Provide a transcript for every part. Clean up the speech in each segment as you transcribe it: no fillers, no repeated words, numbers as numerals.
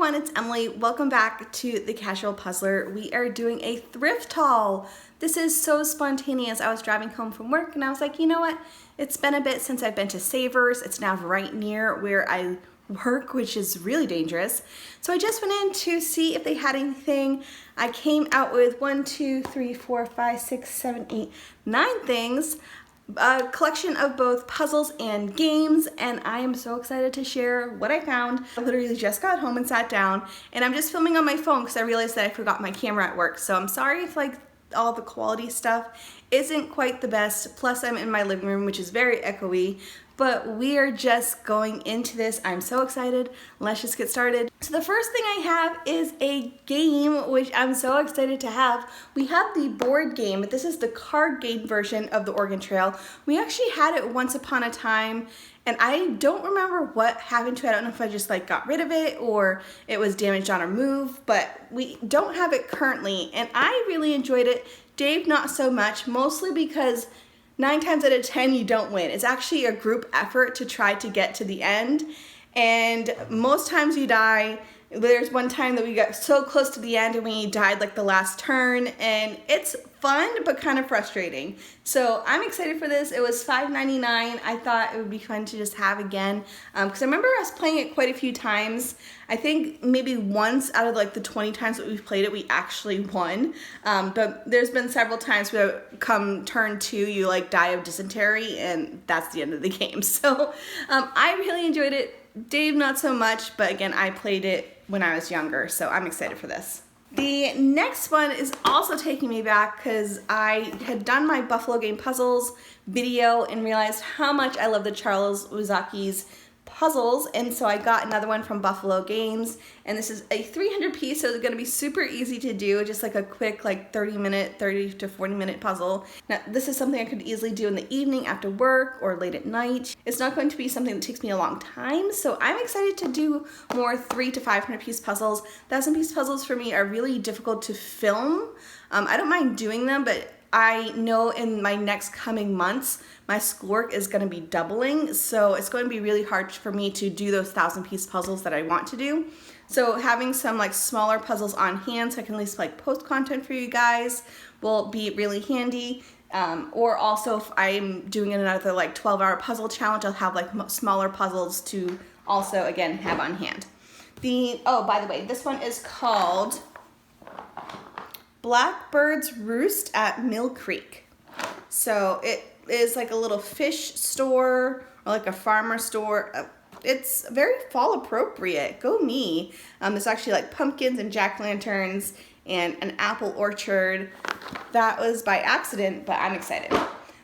everyone, it's Emily. Welcome back to The Casual Puzzler. We are doing a thrift haul. This is so spontaneous. I was driving home from work and I was like, you know what? It's been a bit since I've been to Savers. It's now right near where I work, which is really dangerous. So I just went in to see if they had anything. I came out with 1, 2, 3, 4, 5, 6, 7, 8, 9 things. A collection of both puzzles and games, and I am so excited to share what I found. I literally just got home and sat down, and I'm just filming on my phone because I realized that I forgot my camera at work. So I'm sorry if all the quality stuff isn't quite the best. Plus I'm in my living room, which is very echoey, but we are just going into this. I'm so excited. Let's just get started. So the first thing I have is a game, which I'm so excited to have. We have the board game, but this is the card game version of the Oregon Trail. We actually had it once upon a time, and I don't remember what happened to it. I don't know if I just got rid of it or it was damaged on a move, but we don't have it currently, and I really enjoyed it. Dave, not so much, mostly because 9 times out of 10 you don't win. It's actually a group effort to try to get to the end, and most times you die. There's one time that we got so close to the end and we died the last turn, and it's fun but kind of frustrating. So I'm excited for this. It was $5.99. I thought it would be fun to just have again because I remember us playing it quite a few times. I think maybe once out of the 20 times that we've played it, we actually won. But there's been several times where come turn 2, you die of dysentery, and that's the end of the game. So I really enjoyed it. Dave, not so much, but again, I played it when I was younger, so I'm excited for this. The next one is also taking me back because I had done my Buffalo Game Puzzles video and realized how much I love the Charles Wizaki's puzzles, and so I got another one from Buffalo Games, and this is a 300 piece, so it's going to be super easy to do, just a quick 30 to 40 minute puzzle. Now this is something I could easily do in the evening after work or late at night. It's not going to be something that takes me a long time, so I'm excited to do more 300 to 500 piece puzzles. 1,000 piece puzzles for me are really difficult to film. I don't mind doing them, but I know in my next coming months, my schoolwork is going to be doubling, so it's going to be really hard for me to do those 1,000 piece puzzles that I want to do. So having some smaller puzzles on hand so I can at least post content for you guys will be really handy. Or also if I'm doing another 12-hour puzzle challenge, I'll have smaller puzzles to also again have on hand. Oh, by the way, this one is called Blackbird's Roost at Mill Creek. So it is a little fish store or a farmer store. It's very fall appropriate. Go me. There's actually pumpkins and jack-lanterns and an apple orchard. That was by accident, but I'm excited.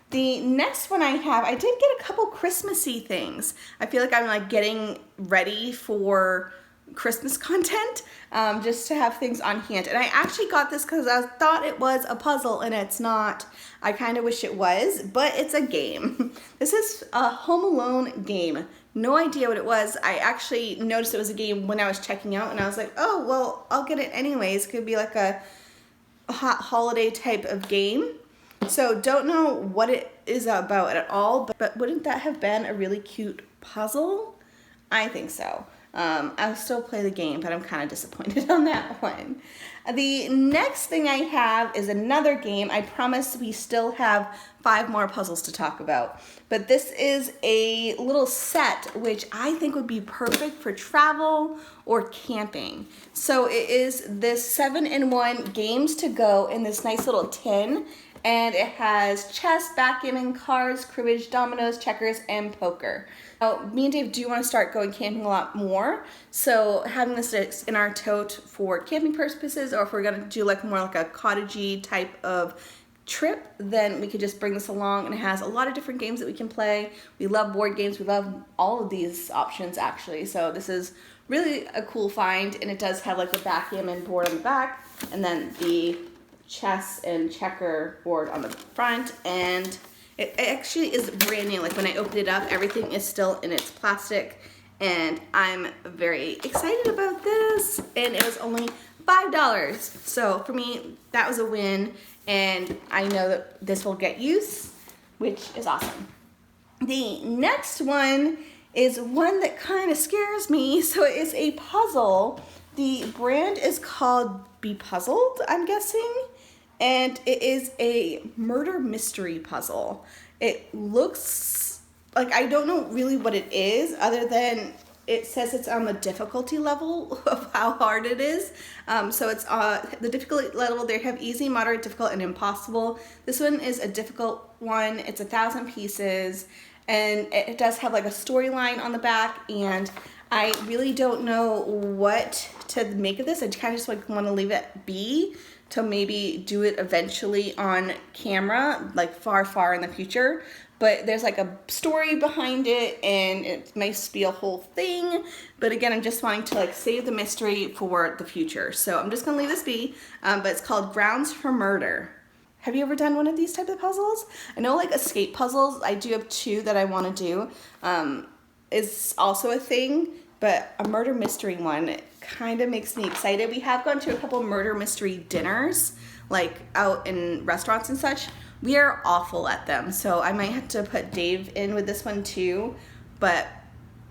The next one I have, I did get a couple Christmassy things. I feel like I'm getting ready for Christmas content, just to have things on hand. And I actually got this because I thought it was a puzzle and it's not. I kind of wish it was, but it's a game. This is a Home Alone game. No idea what it was. I actually noticed it was a game when I was checking out, and I was like, oh, well, I'll get it anyways. Could be a hot holiday type of game. So don't know what it is about at all, but wouldn't that have been a really cute puzzle? I think so. I'll still play the game, but I'm kind of disappointed on that one. The next thing I have is another game. I promise we still have 5 more puzzles to talk about. But this is a little set which I think would be perfect for travel or camping. So it is this 7-in-1 games to go in this nice little tin. And it has chess, backgammon, cards, cribbage, dominoes, checkers, and poker. Now, me and Dave do want to start going camping a lot more, so having this in our tote for camping purposes, or if we're going to do more a cottagey type of trip, then we could just bring this along, and it has a lot of different games that we can play. We love board games. We love all of these options, actually, so this is really a cool find, and it does have the backgammon board on the back, and then the chess and checker board on the front, and it actually is brand new. When I opened it up, everything is still in its plastic, and I'm very excited about this, and it was only $5. So for me, that was a win, and I know that this will get use, which is awesome. The next one is one that kind of scares me. So it is a puzzle. The brand is called Be Puzzled, I'm guessing, and it is a murder mystery puzzle. It looks like, I don't know really what it is other than it says it's on the difficulty level of how hard it is. So it's the difficulty level, they have easy, moderate, difficult, and impossible. This one is a difficult one. It's 1,000 pieces, and it does have like a storyline on the back, and I really don't know what to make of this. I kind of just like want to leave it be to maybe do it eventually on camera, like far in the future. But there's like a story behind it, and it might be a whole thing. But again, I'm just wanting to like save the mystery for the future. So I'm just gonna leave this be, but it's called Grounds for Murder. Have you ever done one of these type of puzzles? I know like escape puzzles, I do have 2 that I wanna do. Is also a thing, but a murder mystery one kind of makes me excited. We have gone to a couple murder mystery dinners, like out in restaurants and such. We are awful at them, so I might have to put Dave in with this one too, but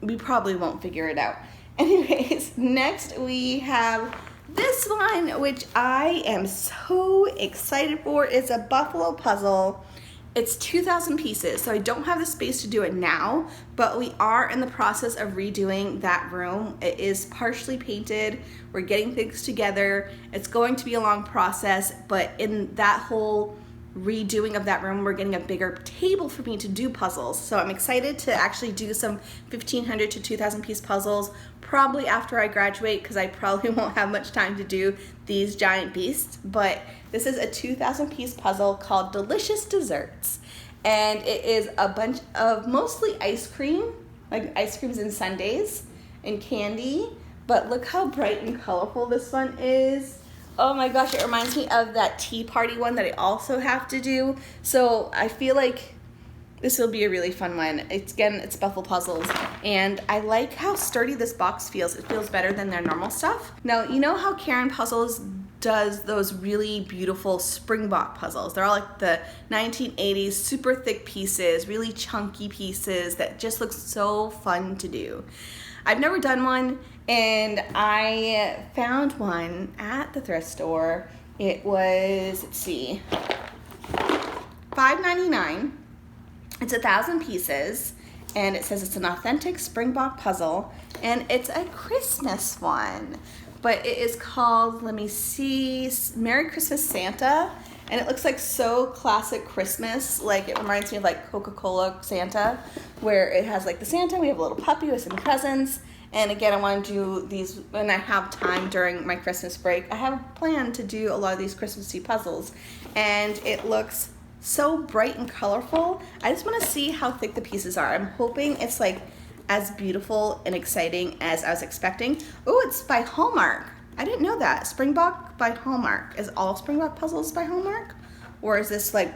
we probably won't figure it out. Anyways, next we have this one, which I am so excited for. It's a buffalo puzzle. It's 2,000 pieces, so I don't have the space to do it now, but we are in the process of redoing that room. It is partially painted. We're getting things together. It's going to be a long process, but in that whole redoing of that room, we're getting a bigger table for me to do puzzles. So I'm excited to actually do some 1,500 to 2,000 piece puzzles probably after I graduate, because I probably won't have much time to do these giant beasts. But this is a 2,000 piece puzzle called Delicious Desserts, and it is a bunch of mostly ice cream, like ice creams and sundaes and candy. But look how bright and colorful this one is. Oh my gosh, it reminds me of that tea party one that I also have to do. So I feel like this will be a really fun one. It's Buffalo Puzzles, and I like how sturdy this box feels. It feels better than their normal stuff. Now, you know how Karen Puzzles does those really beautiful Springbok puzzles. They're all like the 1980s, super thick pieces, really chunky pieces that just look so fun to do. I've never done one, and I found one at the thrift store. It was, let's see, $5.99. It's 1,000 pieces, and it says it's an authentic Springbok puzzle, and it's a Christmas one. But it is called, let me see, Merry Christmas Santa, and it looks like so classic Christmas. Like, it reminds me of like Coca-Cola Santa, where it has like the Santa, we have a little puppy with some presents. And again, I want to do these when I have time during my Christmas break. I have a plan to do a lot of these Christmassy puzzles, and it looks so bright and colorful. I just want to see how thick the pieces are. I'm hoping it's like as beautiful and exciting as I was expecting. Oh, it's by Hallmark. I didn't know that. Springbok by Hallmark. Is all Springbok puzzles by Hallmark? Or is this like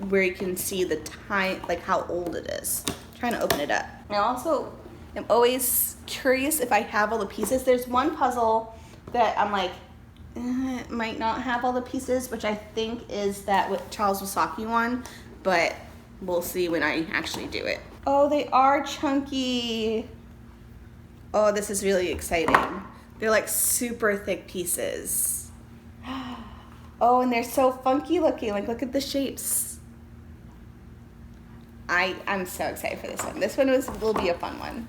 where you can see the time, like how old it is? I'm trying to open it up. I also am always curious if I have all the pieces. There's one puzzle that I'm like, it might not have all the pieces, which I think is that with Charles Wasaki one, but we'll see when I actually do it. Oh, they are chunky. Oh, this is really exciting. They're like super thick pieces. Oh, and they're so funky looking. Like, look at the shapes. I'm so excited for this one. This one will be a fun one.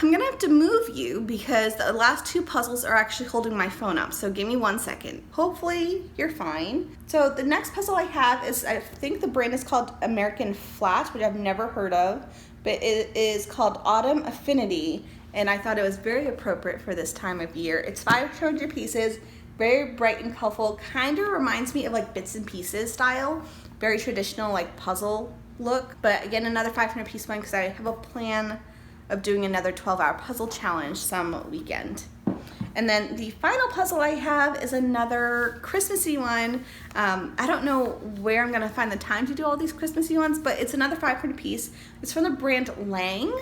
I'm gonna have to move you because the last 2 puzzles are actually holding my phone up, so give me 1 second. Hopefully you're fine. So the next puzzle I have is, I think the brand is called American Flat, which I've never heard of, but it is called Autumn Affinity, and I thought it was very appropriate for this time of year. It's 500 pieces, very bright and colorful, kind of reminds me of like Bits and Pieces style, very traditional like puzzle look, but again, another 500 piece one because I have a plan of doing another 12-hour puzzle challenge some weekend. And then the final puzzle I have is another Christmassy one. I don't know where I'm gonna find the time to do all these Christmassy ones, but it's another 500 piece. It's from the brand Lang.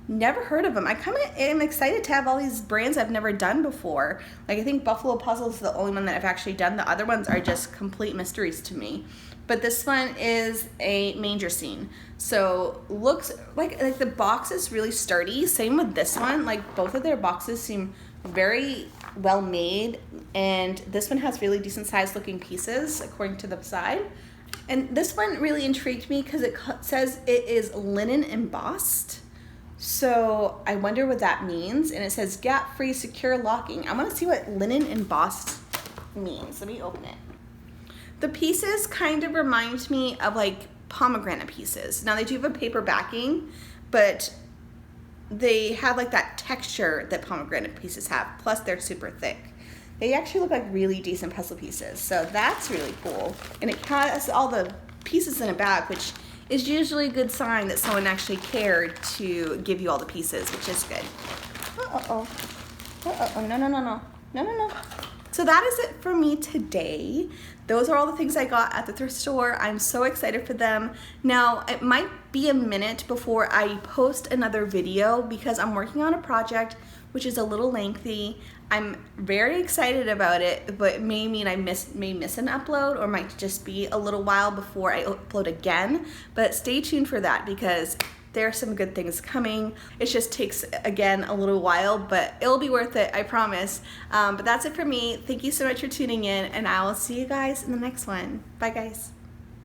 Never heard of them. I kind of am excited to have all these brands I've never done before. Like, I think Buffalo Puzzle is the only one that I've actually done. The other ones are just complete mysteries to me. But this one is a manger scene. So looks like the box is really sturdy. Same with this one. Like, both of their boxes seem very well made, and this one has really decent sized looking pieces according to the side. And this one really intrigued me because it says it is linen embossed. So I wonder what that means. And it says gap-free secure locking. I want to see what linen embossed means. Let me open it. The pieces kind of remind me of like pomegranate pieces. Now they do have a paper backing, but they have like that texture that pomegranate pieces have. Plus they're super thick. They actually look like really decent puzzle pieces. So that's really cool. And it has all the pieces in a bag, which is usually a good sign that someone actually cared to give you all the pieces, which is good. No. So that is it for me today. Those are all the things I got at the thrift store. I'm so excited for them. Now, it might be a minute before I post another video because I'm working on a project which is a little lengthy. I'm very excited about it, but it may mean I may miss an upload, or might just be a little while before I upload again. But stay tuned for that because there are some good things coming. It just takes, again, a little while, but it'll be worth it, I promise. But that's it for me. Thank you so much for tuning in, and I will see you guys in the next one. Bye, guys.